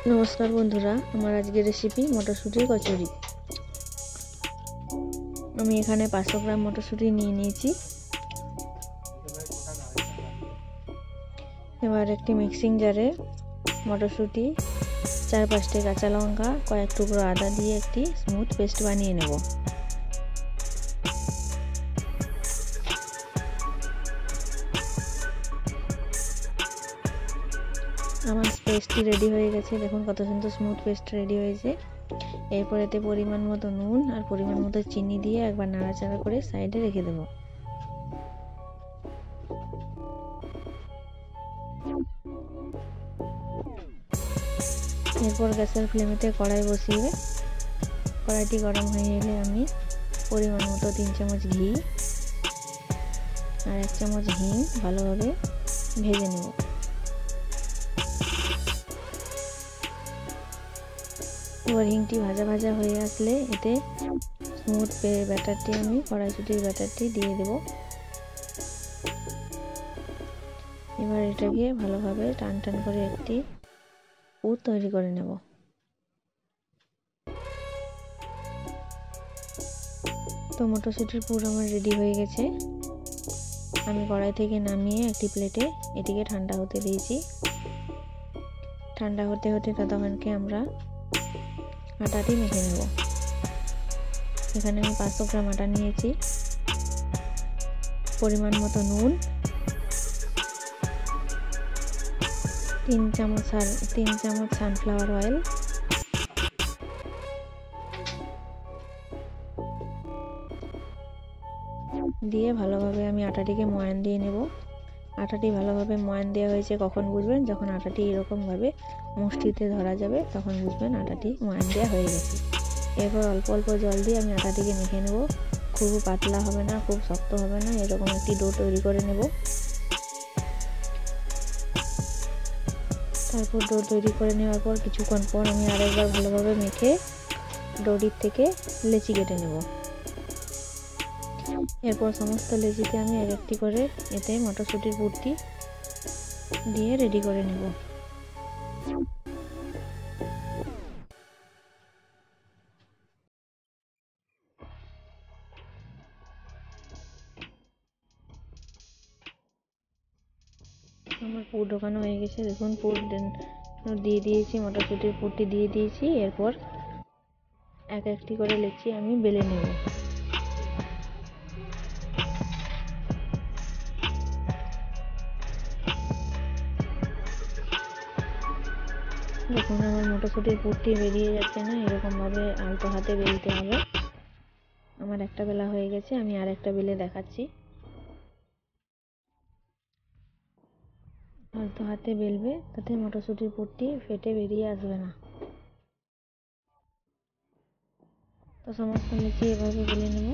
नमस्कार बंधुरा आमार आजकेर रेसिपि मटरशुटिर कचुरी। आमी एखाने 500 ग्राम मटरशुटी निये निয়েছি। एबार एकटी मिक्सिंग जारे मटरशुटी 4-5टी काँचा लंका कयेक टुकरो आदा दिए एकटी स्मूथ पेस्ट बानिये नेब। আমার পেস্টটি রেডি হয়ে গেছে। দেখুন কত সুন্দর স্মুথ পেস্ট রেডি হয়েছে। এরপর এতে পরিমাণ মতো নুন আর পরিমাণ মতো চিনি দিয়ে একবার নাড়াচাড়া করে সাইডে রেখে দেব। এরপর গ্যাসের ফ্লেমেতে কড়াই বসিয়ে কড়াইটি গরম হয়ে এলে আমি পরিমাণ মতো 3 চামচ ঘি আর 1 চামচ হিং ভালোভাবে ভেজে নেব। এবার হিংটি ভাজা ভাজা হয়ে আসলে এতে স্মুথ ব্যাটারটি আমি কড়াইশুটির ব্যাটারটি দিয়ে দেব। এবার এটাকে ভালোভাবে টান টান করে একটি পুর তৈরি করে নেব। তো মটরশুটির পুর আমার রেডি হয়ে গেছে। আমি কড়াই থেকে নামিয়ে একটি প্লেটে এটিকে ঠান্ডা হতে দিয়েছি। ঠান্ডা হতে হতে ততক্ষণকে আমরা আটাটি মেখে নেব। এখানে আমি 500 গ্রাম আটা নিয়েছি। পরিমাণ মতো নুন, 3 চামচ সানফ্লাওয়ার অয়েল, দিয়ে ভালোভাবে আমি আটাটিকে ময়ান দিয়ে নেব। আটাটি ভালোভাবে ময়ান দেওয়া হয়েছে কখন বুঝবেন, যখন আটাটি এরকম ভাবে মুষ্টিতে ধরা যাবে তখন বুঝবেন আটাটি ময়ান দেওয়া হয়ে গেছে। এরপর অল্প অল্প জল দিয়ে আমি আটাটিকে মেখে নেব। খুব পাতলা হবে না, খুব শক্ত হবে না, এরকম একটি ডো তৈরি করে নেব। তারপর ডো তৈরি করে নেওয়ার পর কিছুক্ষণ পর আমি আরেকবার ভালোভাবে মেখে ডোটির থেকে লেচি কেটে নেব। এরপর সমস্ত লেচিতে আমি এক একটি করে এতে মটরশুটির পুরটি দিয়ে রেডি করে নেব। আমার পুর ঢোকানো হয়ে গেছে। দেখুন পুর দিয়ে দিয়েছি, মটরশুটির পুরটি দিয়ে দিয়েছি। এরপর এক একটি করে লেচি আমি বেলে নেব। দেখুন আমার মটরশুটির পুরটি বেরিয়ে যাচ্ছে না, এরকম ভাবে আলতো হাতে বেলতে হবে। আমার একটা বেলা হয়ে গেছে, আমি আর একটা বেলে দেখাচ্ছি। আলতো হাতে বেলবে, তাতে মটরশুটির পুরটি ফেটে বেরিয়ে আসবে না। তো সমস্ত লেচি এভাবে বেলে নেব।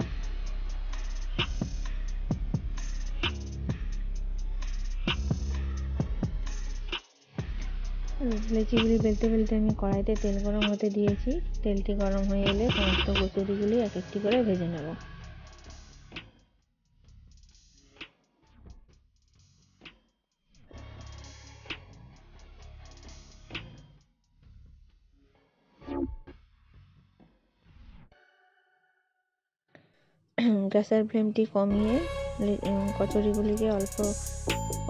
লেচিগুলি বেলতে বেলতে আমি কড়াইতে তেল গরম হতে দিয়েছি। তেলটি গরম হয়ে এলে সমস্ত কচুরিগুলি এক একটি করে ভেজে নেব। গ্যাসের ফ্লেমটি কমিয়ে কচুরিগুলিকে অল্প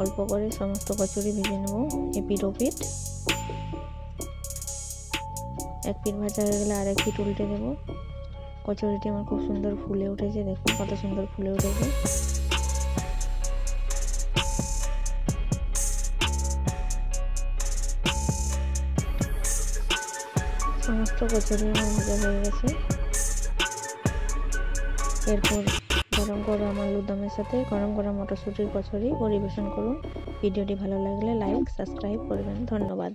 অল্প করে সমস্ত কচুরি ভেজে নেব এপিঠ ওপিঠ। এক পিঠ ভাজা হয়ে গেলে আরেক পিঠ উল্টে দেব। কচুরিটি আমার খুব সুন্দর ফুলে উঠেছে। দেখুন কত সুন্দর ফুলে উঠেছে। সমস্ত কচুরি আমার ভাজা হয়ে গেছে। এরপর গরম করা আমার আলুর দমের সাথে গরম করা মটরশুটির কচুরি পরিবেশন করুন। ভিডিওটি ভালো লাগলে লাইক সাবস্ক্রাইব করবেন। ধন্যবাদ।